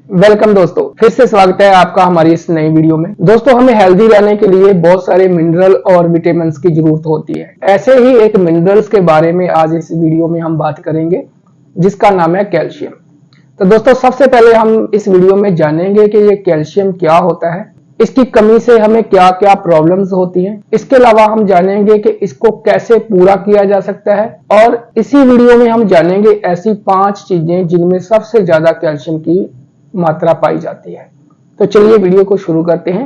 Welcome दोस्तों, फिर से स्वागत है आपका हमारी इस नई वीडियो में। दोस्तों, हमें हेल्दी रहने के लिए बहुत सारे मिनरल और विटामिन्स की जरूरत होती है। ऐसे ही एक मिनरल्स के बारे में आज इस वीडियो में हम बात करेंगे, जिसका नाम है कैल्शियम। तो दोस्तों, सबसे पहले हम इस वीडियो में जानेंगे कि ये कैल्शियम क्या होता है, इसकी कमी से हमें क्या क्या प्रॉब्लम्स होती हैं। इसके अलावा हम जानेंगे कि इसको कैसे पूरा किया जा सकता है, और इसी वीडियो में हम जानेंगे ऐसी 5 चीजें जिनमें सबसे ज्यादा कैल्शियम की मात्रा पाई जाती है। तो चलिए वीडियो को शुरू करते हैं।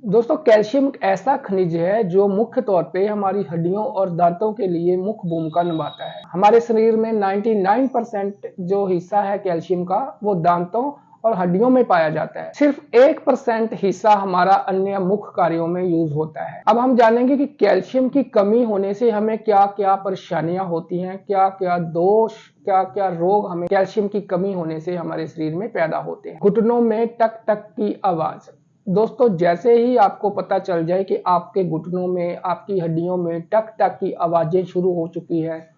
दोस्तों, कैल्शियम एक ऐसा खनिज है जो मुख्य तौर पे हमारी हड्डियों और दांतों के लिए मुख्य भूमिका निभाता है। हमारे शरीर में 99% जो हिस्सा है कैल्शियम का, वो दांतों और हड्डियों में पाया जाता है। सिर्फ 1% हिस्सा हमारा अन्य मुख्य कार्यों में यूज होता है। अब हम जानेंगे कि कैल्शियम की कमी होने से हमें क्या क्या परेशानियां होती हैं, क्या क्या दोष, क्या क्या रोग हमें कैल्शियम की कमी होने से हमारे शरीर में पैदा होते हैं। घुटनों में टक टक की आवाज। दोस्तों, जैसे ही आपको पता चल जाए कि आपके घुटनों में, आपकी हड्डियों में टक टक की आवाजें शुरू हो चुकी है,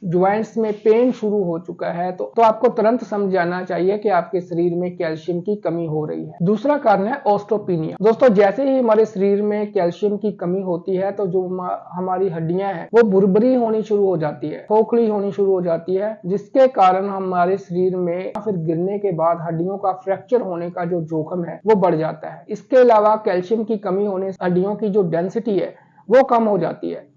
ज्वाइंट्स में पेन शुरू हो चुका है, तो आपको तुरंत समझ जाना चाहिए कि आपके शरीर में कैल्शियम की कमी हो रही है। दूसरा कारण है ऑस्टियोपेनिया। दोस्तों, जैसे ही हमारे शरीर में कैल्शियम की कमी होती है तो जो हमारी हड्डियां हैं वो भुरभुरी होनी शुरू हो जाती है, खोखली होनी शुरू हो जाती है, जिसके कारण हमारे शरीर में फिर गिरने के बाद हड्डियों का फ्रैक्चर होने का जो जोखिम है वो बढ़ जाता है। इसके अलावा कैल्शियम की कमी होने से हड्डियों की जो डेंसिटी है वो कम हो जाती है,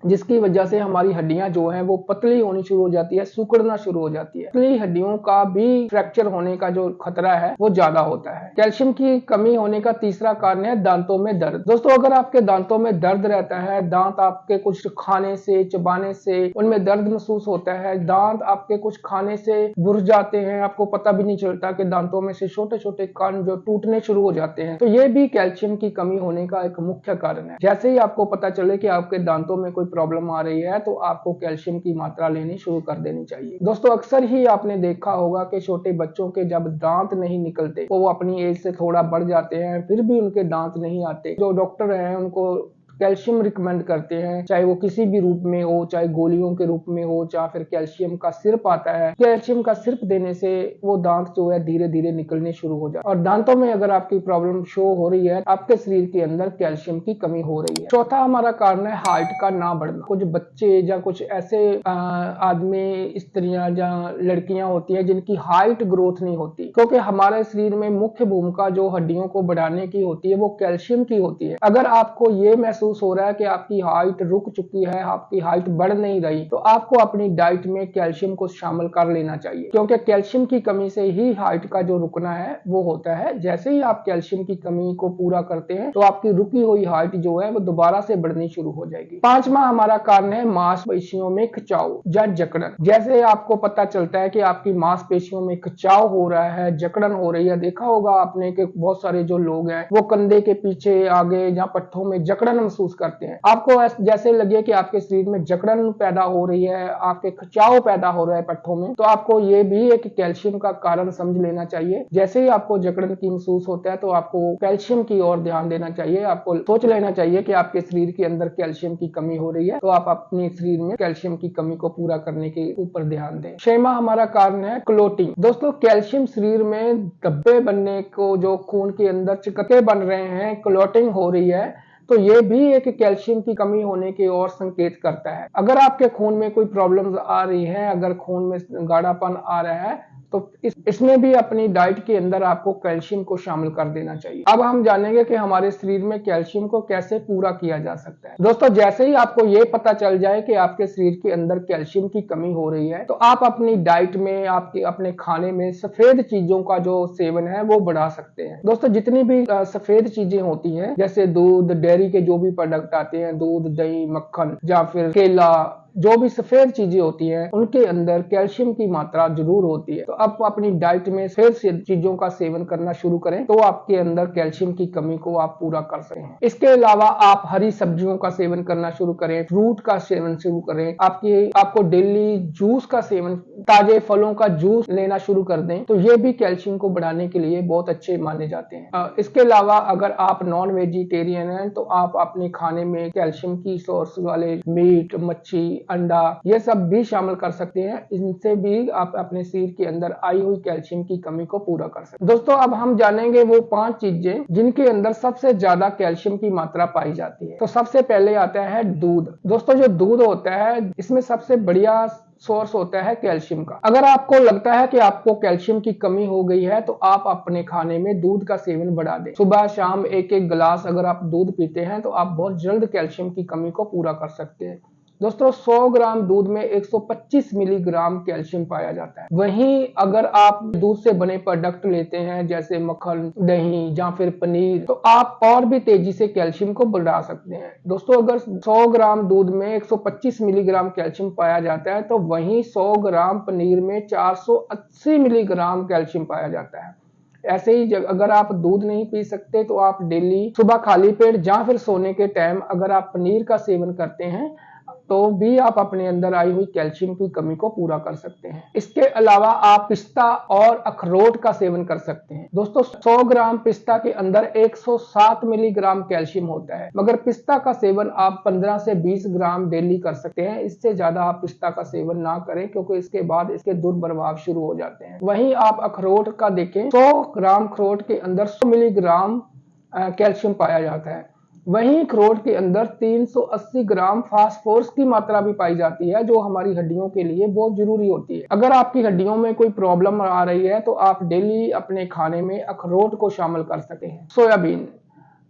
जिसकी वजह से हमारी हड्डियां जो हैं वो पतली होनी शुरू हो जाती है, सिकुड़ना शुरू हो जाती है। पतली हड्डियों का भी फ्रैक्चर होने का जो खतरा है वो ज्यादा होता है। कैल्शियम की कमी होने का तीसरा कारण है दांतों में दर्द। दोस्तों, अगर आपके दांतों में दर्द रहता है, दांत आपके कुछ खाने से, चबाने से उनमें दर्द महसूस होता है, दांत आपके कुछ खाने से बुर जाते हैं, आपको पता भी नहीं चलता कि दांतों में से छोटे छोटे कण जो टूटने शुरू हो जाते हैं, तो ये भी कैल्शियम की कमी होने का एक मुख्य कारण है। जैसे ही आपको पता चले कि आपके दांतों में कोई प्रॉब्लम आ रही है तो आपको कैल्शियम की मात्रा लेनी शुरू कर देनी चाहिए। दोस्तों, अक्सर ही आपने देखा होगा कि छोटे बच्चों के जब दांत नहीं निकलते, वो अपनी एज से थोड़ा बढ़ जाते हैं, फिर भी उनके दांत नहीं आते, जो डॉक्टर हैं उनको कैल्शियम रिकमेंड करते हैं, चाहे वो किसी भी रूप में हो, चाहे गोलियों के रूप में हो, चाहे फिर कैल्शियम का सिरप आता है। कैल्शियम का सिरप देने से वो दांत जो है धीरे धीरे निकलने शुरू हो जाए। और दांतों में अगर आपकी प्रॉब्लम शो हो रही है, आपके शरीर के अंदर कैल्शियम की कमी हो रही है। चौथा हमारा कारण है हाइट का ना बढ़ना। कुछ बच्चे या कुछ ऐसे आदमी, स्त्रियां या लड़कियां होती है जिनकी हाइट ग्रोथ नहीं होती, क्योंकि हमारे शरीर में मुख्य भूमिका जो हड्डियों को बढ़ाने की होती है वो कैल्शियम की होती है। अगर आपको ये महसूस हो रहा है कि आपकी हाइट रुक चुकी है, आपकी हाइट बढ़ नहीं रही, तो आपको अपनी डाइट में कैल्शियम को शामिल कर लेना चाहिए, क्योंकि कैल्शियम की कमी से ही हाइट का जो रुकना है वो होता है। जैसे ही आप कैल्शियम की कमी को पूरा करते हैं तो आपकी रुकी हुई हाइट जो है वो दोबारा से बढ़नी शुरू हो जाएगी। पांचवा हमारा कारण है मांसपेशियों में खिंचाव या जकड़न। जैसे आपको पता चलता है कि आपकी मांसपेशियों में खिंचाव हो रहा है, जकड़न हो रही है, देखा होगा आपने कि बहुत सारे जो लोग हैं वो कंधे के पीछे, आगे या पट्टों में जकड़न महसूस करते हैं। आपको जैसे लगे कि आपके शरीर में जकड़न पैदा हो रही है, आपके खिंचाव पैदा हो रहा है पट्टों में, तो आपको ये भी एक कैल्शियम का कारण समझ लेना चाहिए। जैसे ही आपको जकड़न की महसूस होता है तो आपको कैल्शियम की ओर ध्यान देना चाहिए। आपको सोच लेना चाहिए कि आपके शरीर के अंदर कैल्शियम की कमी हो रही है, तो आप अपने शरीर में कैल्शियम की कमी को पूरा करने के ऊपर ध्यान दें। छठवां हमारा कारण है क्लोटिंग। दोस्तों, कैल्शियम शरीर में धब्बे बनने को, जो खून के अंदर चिकटे बन रहे हैं, क्लोटिंग हो रही है, तो ये भी एक कैल्शियम की कमी होने की ओर संकेत करता है। अगर आपके खून में कोई प्रॉब्लम्स आ रही है, अगर खून में गाढ़ापन आ रहा है, तो इसमें भी अपनी डाइट के अंदर आपको कैल्शियम को शामिल कर देना चाहिए। अब हम जानेंगे कि हमारे शरीर में कैल्शियम को कैसे पूरा किया जा सकता है। दोस्तों, जैसे ही आपको ये पता चल जाए कि आपके शरीर के अंदर कैल्शियम की कमी हो रही है, तो आप अपनी डाइट में, आपके अपने खाने में सफेद चीजों का जो सेवन है वो बढ़ा सकते हैं। दोस्तों, जितनी भी सफेद चीजें होती हैं, जैसे दूध, डेयरी के जो भी प्रोडक्ट आते हैं, दूध, दही, मक्खन या फिर केला, जो भी सफेद चीजें होती हैं उनके अंदर कैल्शियम की मात्रा जरूर होती है। तो आप अपनी डाइट में सफेद चीजों का सेवन करना शुरू करें तो आपके अंदर कैल्शियम की कमी को आप पूरा कर सकते हैं। इसके अलावा आप हरी सब्जियों का सेवन करना शुरू करें, फ्रूट का सेवन शुरू करें, आपको डेली जूस का सेवन, ताजे फलों का जूस लेना शुरू कर दें, तो ये भी कैल्शियम को बढ़ाने के लिए बहुत अच्छे माने जाते हैं। इसके अलावा अगर आप नॉन वेजिटेरियन हैं तो आप अपने खाने में कैल्शियम की सोर्स वाले मीट, मच्छी, अंडा, ये सब भी शामिल कर सकते हैं। इनसे भी आप अपने शरीर के अंदर आई हुई कैल्शियम की कमी को पूरा कर सकते हैं। दोस्तों अब हम जानेंगे वो 5 चीजें जिनके अंदर सबसे ज्यादा कैल्शियम की मात्रा पाई जाती है। तो सबसे पहले आता है दूध। दोस्तों जो दूध होता है इसमें सबसे बढ़िया सोर्स होता है कैल्शियम का। अगर आपको लगता है कि आपको कैल्शियम की कमी हो गई है तो आप अपने खाने में दूध का सेवन बढ़ा दें। सुबह शाम एक एक गिलास अगर आप दूध पीते हैं तो आप बहुत जल्द कैल्शियम की कमी को पूरा कर सकते हैं। दोस्तों 100 ग्राम दूध में 125 मिलीग्राम कैल्शियम पाया जाता है। वहीं अगर आप दूध से बने प्रोडक्ट लेते हैं जैसे मक्खन, दही या फिर पनीर, तो आप और भी तेजी से कैल्शियम को बढ़ा सकते हैं। दोस्तों अगर 100 ग्राम दूध में 125 मिलीग्राम कैल्शियम पाया जाता है तो वहीं 100 ग्राम पनीर में 480 मिलीग्राम कैल्शियम पाया जाता है। ऐसे ही अगर आप दूध नहीं पी सकते तो आप डेली सुबह खाली पेट या फिर सोने के टाइम अगर आप पनीर का सेवन करते हैं तो भी आप अपने अंदर आई हुई कैल्शियम की कमी को पूरा कर सकते हैं। इसके अलावा आप पिस्ता और अखरोट का सेवन कर सकते हैं। दोस्तों 100 ग्राम पिस्ता के अंदर 107 मिलीग्राम कैल्शियम होता है, मगर पिस्ता का सेवन आप 15 से 20 ग्राम डेली कर सकते हैं। इससे ज्यादा आप पिस्ता का सेवन ना करें क्योंकि इसके बाद इसके दुष्प्रभाव शुरू हो जाते हैं। वहीं आप अखरोट का देखें, 100 ग्राम अखरोट के अंदर 100 मिलीग्राम कैल्शियम पाया जाता है। वहीं अखरोट के अंदर 380 ग्राम फास्फोरस की मात्रा भी पाई जाती है जो हमारी हड्डियों के लिए बहुत जरूरी होती है। अगर आपकी हड्डियों में कोई प्रॉब्लम आ रही है तो आप डेली अपने खाने में अखरोट को शामिल कर सकते हैं। सोयाबीन।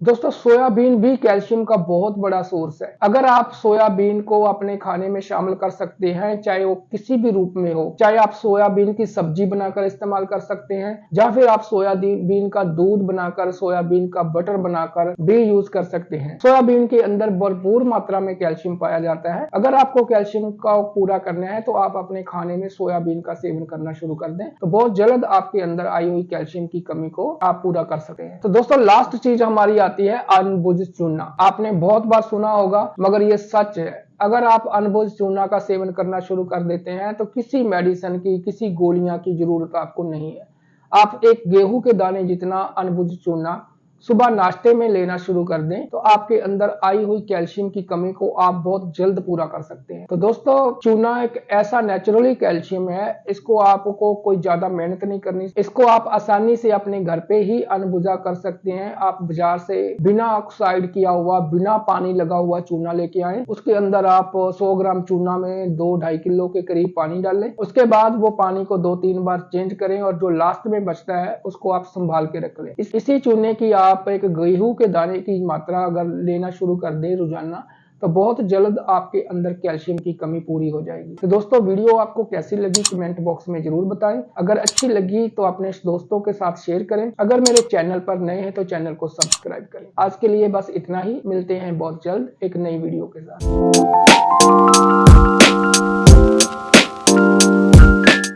दोस्तों सोयाबीन भी कैल्शियम का बहुत बड़ा सोर्स है। अगर आप सोयाबीन को अपने खाने में शामिल कर सकते हैं, चाहे वो किसी भी रूप में हो, चाहे आप सोयाबीन की सब्जी बनाकर इस्तेमाल कर सकते हैं या फिर आप सोयाबीन का दूध बनाकर, सोयाबीन का बटर बनाकर भी यूज कर सकते हैं। सोयाबीन के अंदर भरपूर मात्रा में कैल्शियम पाया जाता है। अगर आपको कैल्शियम का पूरा करना है तो आप अपने खाने में सोयाबीन का सेवन करना शुरू कर दें तो बहुत जल्द आपके अंदर आई हुई कैल्शियम की कमी को आप पूरा कर सकते हैं। तो दोस्तों लास्ट चीज हमारी आती है अनबुझ चूना। आपने बहुत बार सुना होगा मगर ये सच है। अगर आप अनबुझ चूना का सेवन करना शुरू कर देते हैं तो किसी मेडिसिन की, किसी गोलियां की जरूरत आपको नहीं है। आप एक गेहूं के दाने जितना अनबुझ चूना सुबह नाश्ते में लेना शुरू कर दें तो आपके अंदर आई हुई कैल्शियम की कमी को आप बहुत जल्द पूरा कर सकते हैं। तो दोस्तों चूना एक ऐसा नेचुरली कैल्शियम है, इसको आपको कोई ज्यादा मेहनत नहीं करनी। इसको आप आसानी से अपने घर पे ही अनबुझा कर सकते हैं। आप बाजार से बिना ऑक्साइड किया हुआ, बिना पानी लगा हुआ चूना लेके आए। उसके अंदर आप 100 ग्राम चूना में 2-2.5 किलो के करीब पानी डालें। उसके बाद वो पानी को 2-3 बार चेंज करें और जो लास्ट में बचता है उसको आप संभाल के रख लें। इसी चूने की आप एक गेहूं के दाने की मात्रा अगर लेना शुरू कर दें रोजाना तो बहुत जल्द आपके अंदर कैल्शियम की कमी पूरी हो जाएगी। तो दोस्तों वीडियो आपको कैसी लगी कमेंट बॉक्स में जरूर बताएं। अगर अच्छी लगी तो अपने दोस्तों के साथ शेयर करें। अगर मेरे चैनल पर नए हैं तो चैनल को सब्सक्राइब करें। आज के लिए बस इतना ही, मिलते हैं बहुत जल्द एक नई वीडियो के साथ।